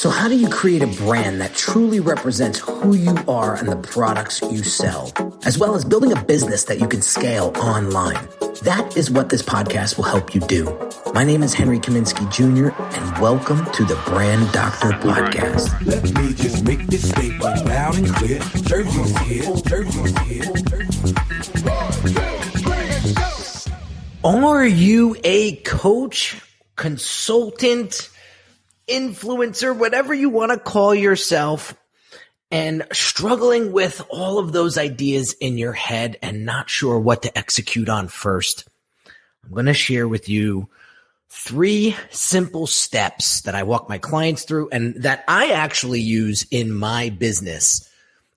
So how do you create a brand that truly represents who you are and the products you sell, as well as building a business that you can scale online? That is what this podcast will help you do. My name is Henry Kaminsky Jr., and welcome to the Brand Doctor Podcast. Let me just make this statement loud and clear. Jersey's here, Jersey's here. Are you a coach, consultant, influencer, whatever you want to call yourself, and struggling with all of those ideas in your head and not sure what to execute on first? I'm going to share with you 3 simple steps that I walk my clients through and that I actually use in my business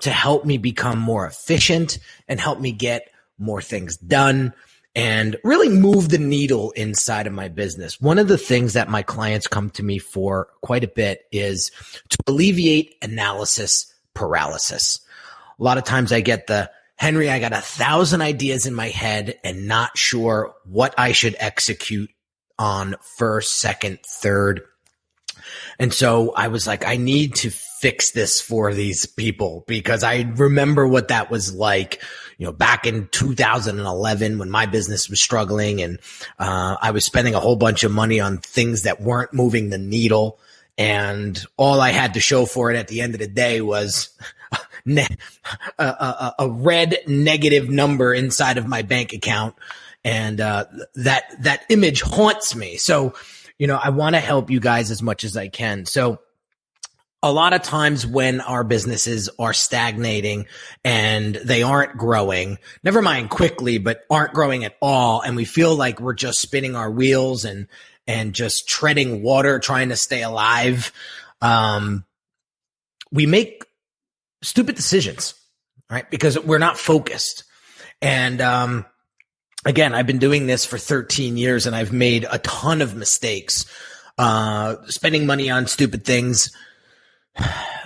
to help me become more efficient and help me get more things done and really move the needle inside of my business. One of the things that my clients come to me for quite a bit is to alleviate analysis paralysis. A lot of times I get Henry, I got 1,000 ideas in my head and not sure what I should execute on first, second, third. And so I was like, I need to fix this for these people because I remember what that was like, back in 2011 when my business was struggling and I was spending a whole bunch of money on things that weren't moving the needle. And all I had to show for it at the end of the day was a red negative number inside of my bank account. And that image haunts me. So, I want to help you guys as much as I can. So a lot of times when our businesses are stagnating and they aren't growing, never mind quickly, but aren't growing at all, and we feel like we're just spinning our wheels and just treading water, trying to stay alive, we make stupid decisions, right? Because we're not focused. And again, I've been doing this for 13 years and I've made a ton of mistakes, spending money on stupid things,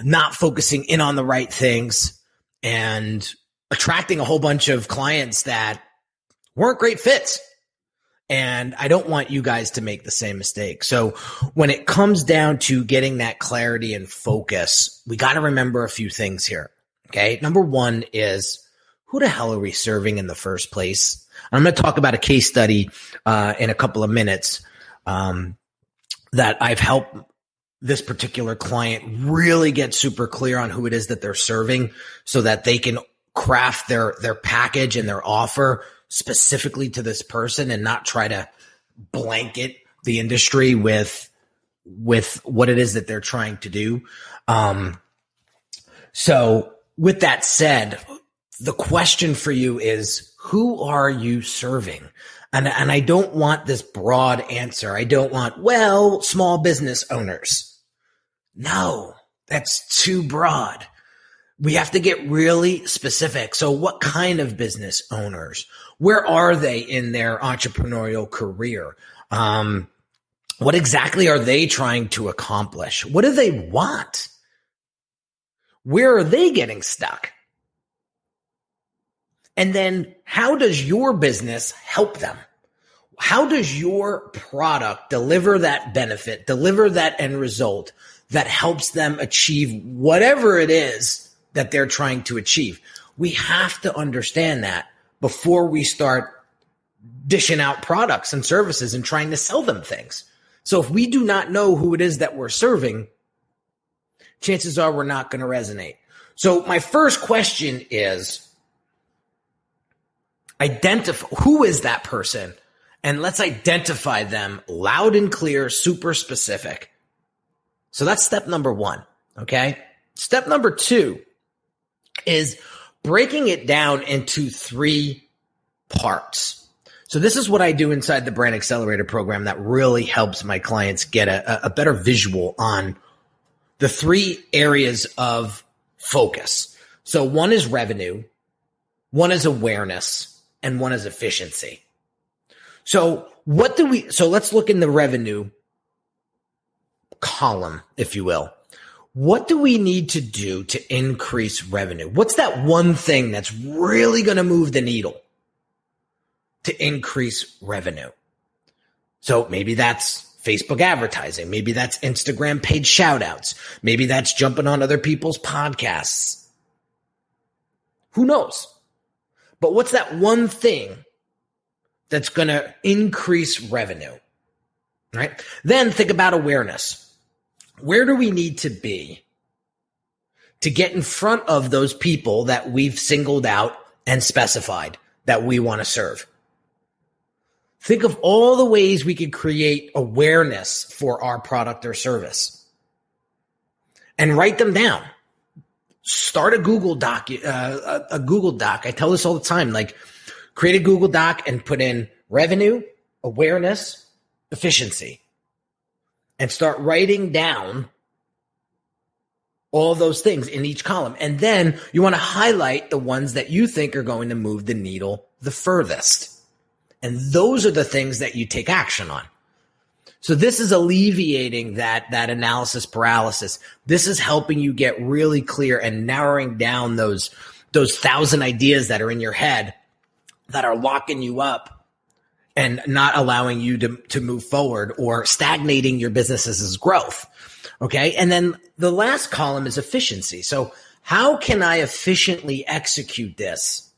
not focusing in on the right things, and attracting a whole bunch of clients that weren't great fits. And I don't want you guys to make the same mistake. So when it comes down to getting that clarity and focus, we got to remember a few things here. Okay. Number 1 is, who the hell are we serving in the first place? I'm going to talk about a case study in a couple of minutes that I've helped this particular client really get super clear on who it is that they're serving so that they can craft their package and their offer specifically to this person and not try to blanket the industry with what it is that they're trying to do. So with that said, the question for you is, who are you serving? And I don't want this broad answer. I don't want, small business owners. No, that's too broad. We have to get really specific. So what kind of business owners? Where are they in their entrepreneurial career? What exactly are they trying to accomplish? What do they want? Where are they getting stuck? And then how does your business help them? How does your product deliver that benefit, deliver that end result that helps them achieve whatever it is that they're trying to achieve? We have to understand that before we start dishing out products and services and trying to sell them things. So if we do not know who it is that we're serving, chances are we're not going to resonate. So my first question is, identify who is that person, and let's identify them loud and clear, super specific. So that's step number 1. Okay. Step number 2 is breaking it down into 3 parts. So this is what I do inside the Brand Accelerator program that really helps my clients get a better visual on the 3 areas of focus. So 1 is revenue, 1 is awareness, and 1 is efficiency. So let's look in the revenue column, if you will. What do we need to do to increase revenue? What's that one thing that's really going to move the needle to increase revenue? So maybe that's Facebook advertising. Maybe that's Instagram paid shout outs. Maybe that's jumping on other people's podcasts. Who knows? But what's that one thing that's going to increase revenue, right? Then think about awareness. Where do we need to be to get in front of those people that we've singled out and specified that we want to serve? Think of all the ways we could create awareness for our product or service and write them down. Start a Google Doc, I tell this all the time, like create a Google Doc and put in revenue, awareness, efficiency, and start writing down all those things in each column. And then you want to highlight the ones that you think are going to move the needle the furthest. And those are the things that you take action on. So this is alleviating that analysis paralysis. This is helping you get really clear and narrowing down those 1,000 ideas that are in your head that are locking you up and not allowing you to move forward or stagnating your business's growth. Okay. And then the last column is efficiency. So how can I efficiently execute this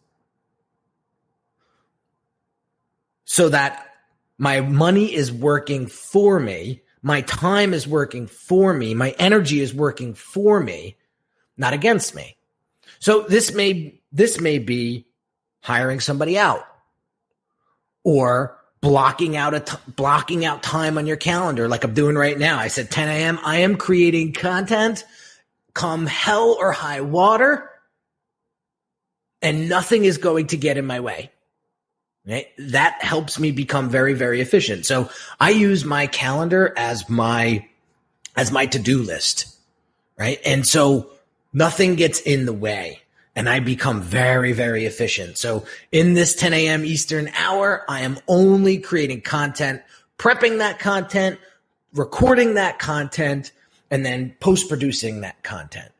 so that my money is working for me, my time is working for me, my energy is working for me, not against me? So this may be hiring somebody out or blocking out time on your calendar like I'm doing right now. I said 10 a.m. I am creating content come hell or high water, and nothing is going to get in my way. Right? That helps me become very, very efficient. So I use my calendar as my to-do list, right? And so nothing gets in the way and I become very, very efficient. So in this 10 a.m. Eastern hour, I am only creating content, prepping that content, recording that content, and then post-producing that content.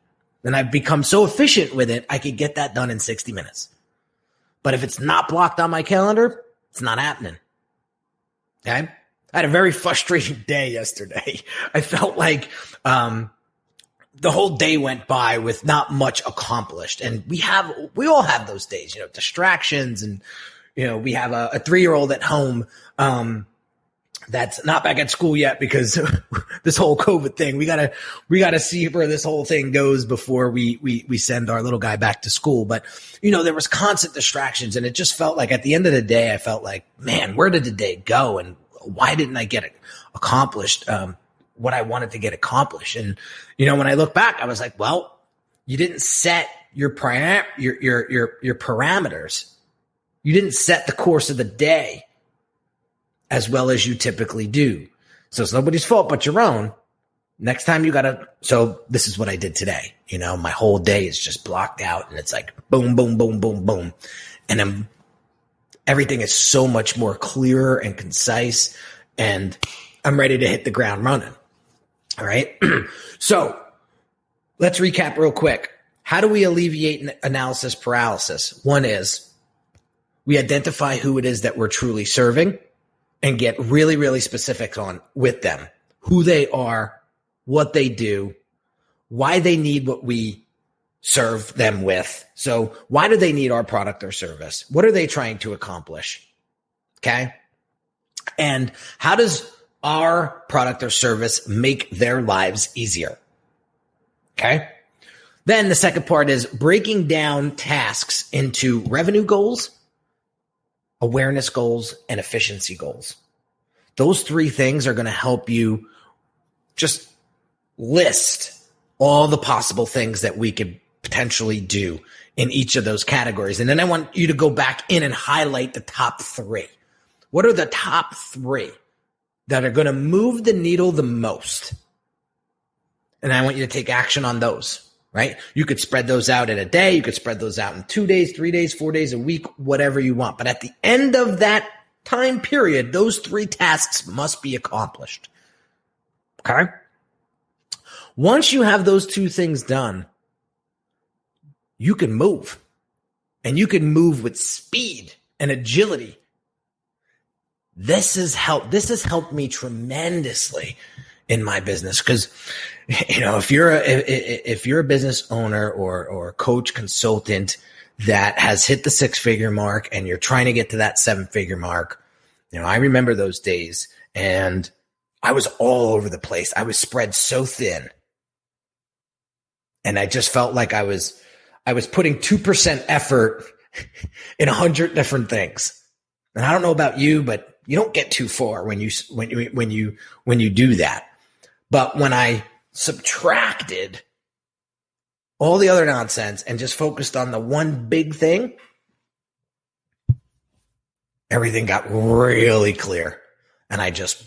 And I've become so efficient with it, I could get that done in 60 minutes. But if it's not blocked on my calendar, it's not happening. Okay? I had a very frustrating day yesterday. I felt like the whole day went by with not much accomplished. And we all have those days, distractions. And, we have a 3-year-old at home that's not back at school yet because this whole COVID thing. We gotta see where this whole thing goes before we send our little guy back to school. But there was constant distractions, and it just felt like at the end of the day, I felt like, man, where did the day go, and why didn't I get it accomplished? What I wanted to get accomplished. And when I look back, I was like, well, you didn't set your parameters. You didn't set the course of the day as well as you typically do. So it's nobody's fault but your own. Next time so this is what I did today. My whole day is just blocked out and it's like boom, boom, boom, boom, boom. And everything is so much more clearer and concise, and I'm ready to hit the ground running. All right. So let's recap real quick. How do we alleviate analysis paralysis? One is we identify who it is that we're truly serving and get really, really specific with them, who they are, what they do, why they need what we serve them with. So why do they need our product or service? What are they trying to accomplish? Okay. And how does our product or service make their lives easier? Okay. Then the second part is breaking down tasks into revenue goals, awareness goals, and efficiency goals. Those 3 things are going to help you just list all the possible things that we could potentially do in each of those categories. And then I want you to go back in and highlight the top 3. What are the top 3 that are going to move the needle the most? And I want you to take action on those. Right? You could spread those out in a day. You could spread those out in 2 days, 3 days, 4 days, a week, whatever you want. But at the end of that time period, those 3 tasks must be accomplished. Okay? Once you have those 2 things done, you can move. And you can move with speed and agility. This has helped me tremendously in my business. Cause, if you're a business owner or coach consultant that has hit the 6-figure mark and you're trying to get to that 7-figure mark, I remember those days and I was all over the place. I was spread so thin. And I just felt like I was putting 2% effort in 100 different things. And I don't know about you, but you don't get too far when you do that. But when I subtracted all the other nonsense and just focused on the one big thing, everything got really clear and I just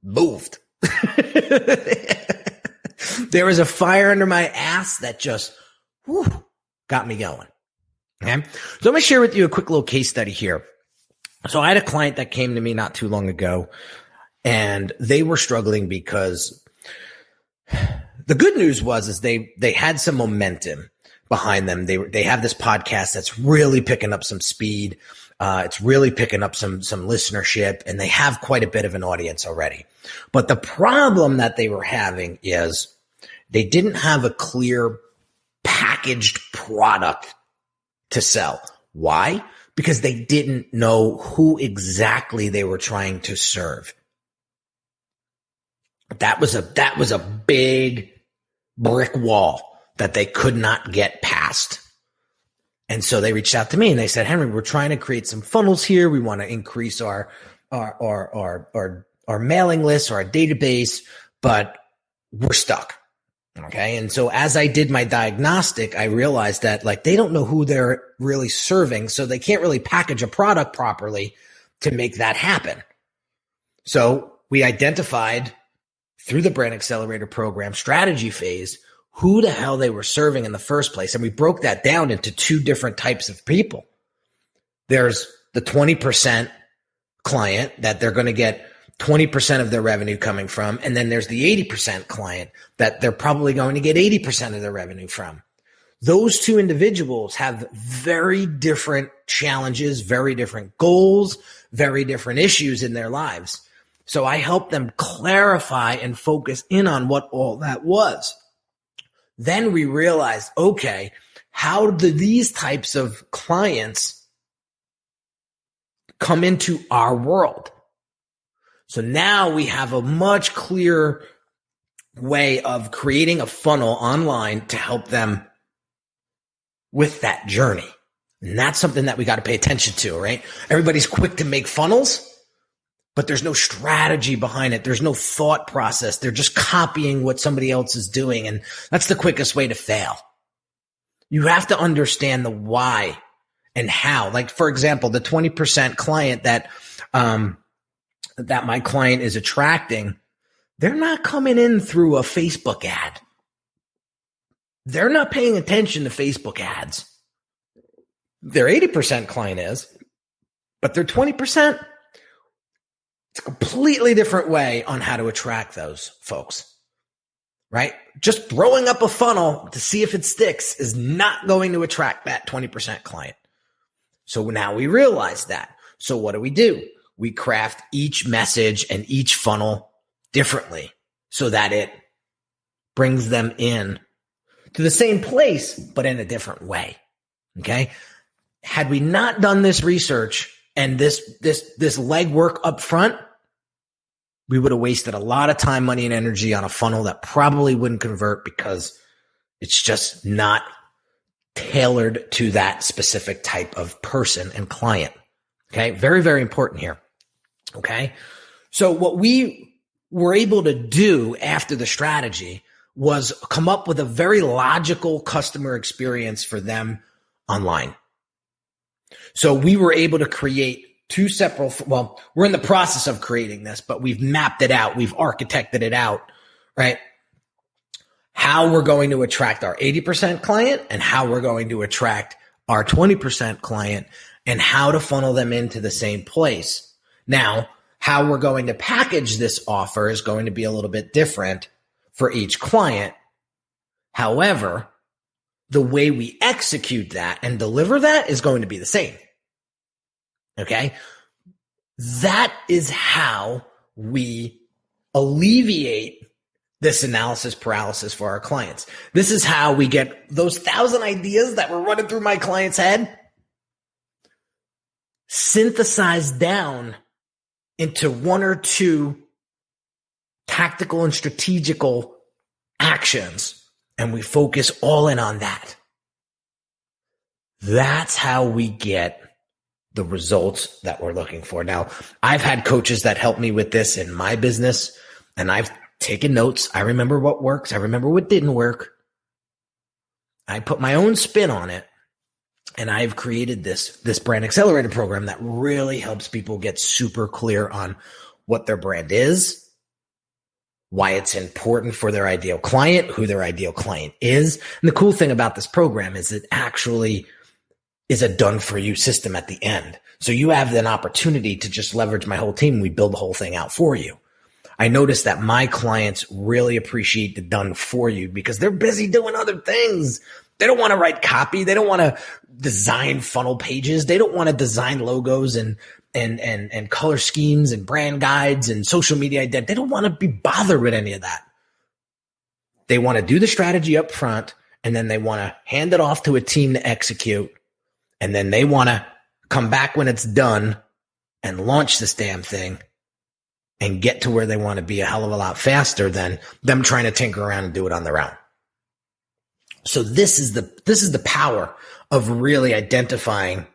moved. There was a fire under my ass that just got me going. Okay. So I'm going to share with you a quick little case study here. So I had a client that came to me not too long ago and they were struggling because the good news was they had some momentum behind them. They have this podcast that's really picking up some speed. It's really picking up some listenership and they have quite a bit of an audience already. But the problem that they were having is they didn't have a clear packaged product to sell. Why? Because they didn't know who exactly they were trying to serve. That was a big brick wall that they could not get past. And so they reached out to me and they said, Henry, we're trying to create some funnels here. We want to increase our mailing list or our database, but we're stuck. Okay. And so as I did my diagnostic, I realized that they don't know who they're really serving. So they can't really package a product properly to make that happen. So we identified through the Brand Accelerator program strategy phase, who the hell they were serving in the first place. And we broke that down into 2 different types of people. There's the 20% client that they're going to get 20% of their revenue coming from. And then there's the 80% client that they're probably going to get 80% of their revenue from. Those 2 individuals have very different challenges, very different goals, very different issues in their lives. So I helped them clarify and focus in on what all that was. Then we realized, okay, how do these types of clients come into our world? So now we have a much clearer way of creating a funnel online to help them with that journey. And that's something that we got to pay attention to, right? Everybody's quick to make funnels, but there's no strategy behind it. There's no thought process. They're just copying what somebody else is doing. And that's the quickest way to fail. You have to understand the why and how. Like, for example, the 20% client that my client is attracting, they're not coming in through a Facebook ad. They're not paying attention to Facebook ads. Their 80% client is, but their 20%, it's a completely different way on how to attract those folks, right? Just throwing up a funnel to see if it sticks is not going to attract that 20% client. So now we realize that. So what do? We craft each message and each funnel differently so that it brings them in to the same place, but in a different way. Okay. Had we not done this research and this legwork up front, we would have wasted a lot of time, money, and energy on a funnel that probably wouldn't convert because it's just not tailored to that specific type of person and client. Okay. Very, very important here. Okay. So what we were able to do after the strategy was come up with a very logical customer experience for them online. So we were able to create 2 separate, well, we're in the process of creating this, but we've mapped it out. We've architected it out, right? How we're going to attract our 80% client and how we're going to attract our 20% client and how to funnel them into the same place. Now, how we're going to package this offer is going to be a little bit different for each client. However, the way we execute that and deliver that is going to be the same. Okay. That is how we alleviate this analysis paralysis for our clients. This is how we get those 1,000 ideas that were running through my client's head synthesized down into one or two tactical and strategical actions, and we focus all in on that. That's how we get the results that we're looking for. Now, I've had coaches that help me with this in my business, and I've taken notes. I remember what works. I remember what didn't work. I put my own spin on it, and I've created this brand accelerator program that really helps people get super clear on what their brand is, why it's important for their ideal client, who their ideal client is. And the cool thing about this program is it actually is a done-for-you system at the end. So you have an opportunity to just leverage my whole team. We build the whole thing out for you. I noticed that my clients really appreciate the done for you because they're busy doing other things. They don't want to write copy. They don't want to design funnel pages. They don't want to design logos and color schemes and brand guides and social media identity. They don't want to be bothered with any of that. They want to do the strategy up front, and then they want to hand it off to a team to execute. And then they want to come back when it's done and launch this damn thing and get to where they want to be a hell of a lot faster than them trying to tinker around and do it on their own. So this is the power of really identifying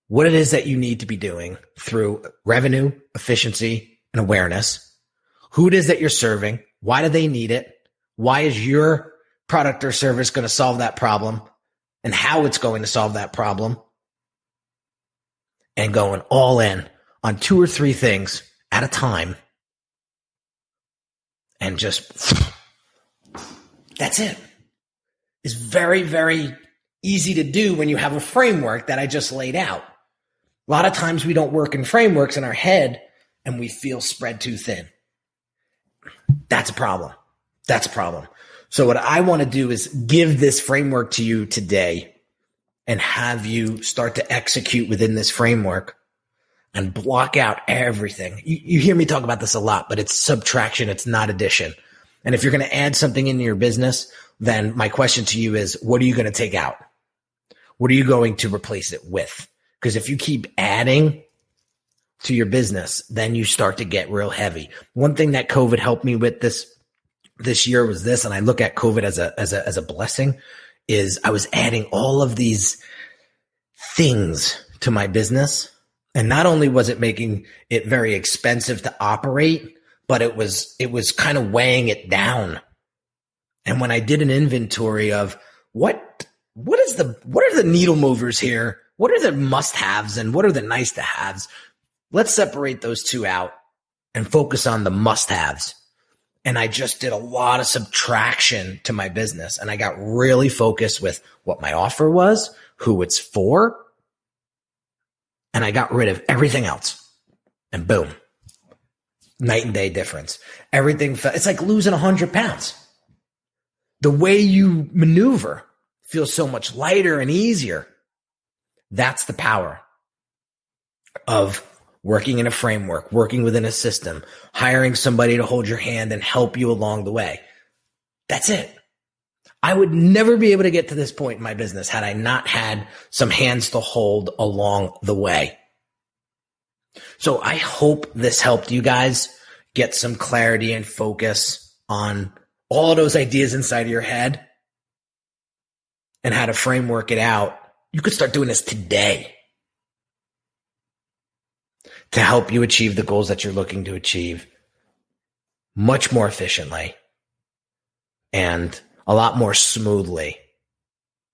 what it is that you need to be doing through revenue, efficiency, and awareness, who it is that you're serving, why do they need it, why is your product or service going to solve that problem, and how it's going to solve that problem, and going all in on 2 or 3 things at a time, and just, that's it. It's very, very easy to do when you have a framework that I just laid out. A lot of times we don't work in frameworks in our head and we feel spread too thin. That's a problem. That's a problem. So what I want to do is give this framework to you today and have you start to execute within this framework and block out everything. You hear me talk about this a lot, but it's subtraction. It's not addition. And if you're going to add something into your business, then my question to you is, what are you going to take out? What are you going to replace it with? Because if you keep adding to your business, then you start to get real heavy. One thing that COVID helped me with this year was this, and I look at COVID as a blessing, is I was adding all of these things to my business. And not only was it making it very expensive to operate, but it was kind of weighing it down. And when I did an inventory of what are the needle movers here? What are the must-haves and what are the nice-to-haves? Let's separate those two out and focus on the must-haves. And I just did a lot of subtraction to my business. And I got really focused with what my offer was, who it's for, and I got rid of everything else. And boom, night and day difference. Everything, it's like losing 100 pounds. The way you maneuver feels so much lighter and easier. That's the power of working in a framework, working within a system, hiring somebody to hold your hand and help you along the way. That's it. I would never be able to get to this point in my business had I not had some hands to hold along the way. So I hope this helped you guys get some clarity and focus on all of those ideas inside of your head and how to framework it out. You could start doing this today to help you achieve the goals that you're looking to achieve much more efficiently and a lot more smoothly.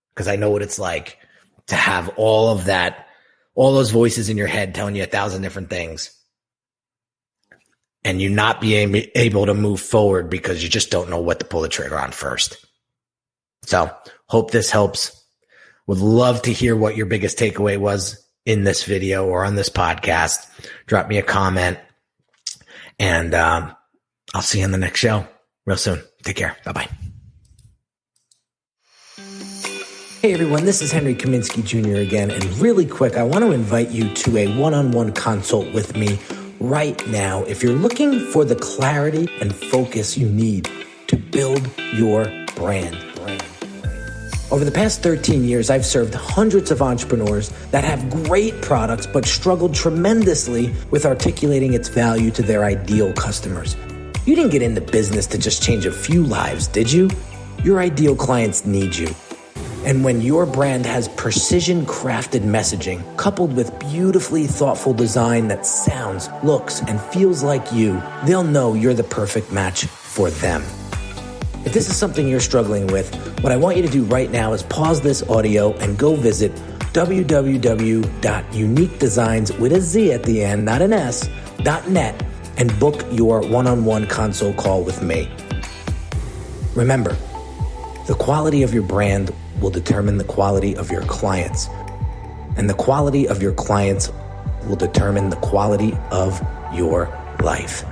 Because I know what it's like to have all of that, all those voices in your head telling you 1,000 different things and you not being able to move forward because you just don't know what to pull the trigger on first. So hope this helps. Would love to hear what your biggest takeaway was in this video or on this podcast. Drop me a comment and I'll see you in the next show real soon. Take care. Bye-bye. Hey everyone, this is Henry Kaminsky Jr. again, and really quick, I want to invite you to a one-on-one consult with me right now if you're looking for the clarity and focus you need to build your brand. Over the past 13 years, I've served hundreds of entrepreneurs that have great products but struggled tremendously with articulating its value to their ideal customers. You didn't get into business to just change a few lives, did you? Your ideal clients need you. And when your brand has precision-crafted messaging coupled with beautifully thoughtful design that sounds, looks, and feels like you, they'll know you're the perfect match for them. If this is something you're struggling with, what I want you to do right now is pause this audio and go visit www.uniquedesigns with a Z at the end, not an S, .net, and book your one-on-one consult call with me. Remember, the quality of your brand will determine the quality of your clients, and the quality of your clients will determine the quality of your life.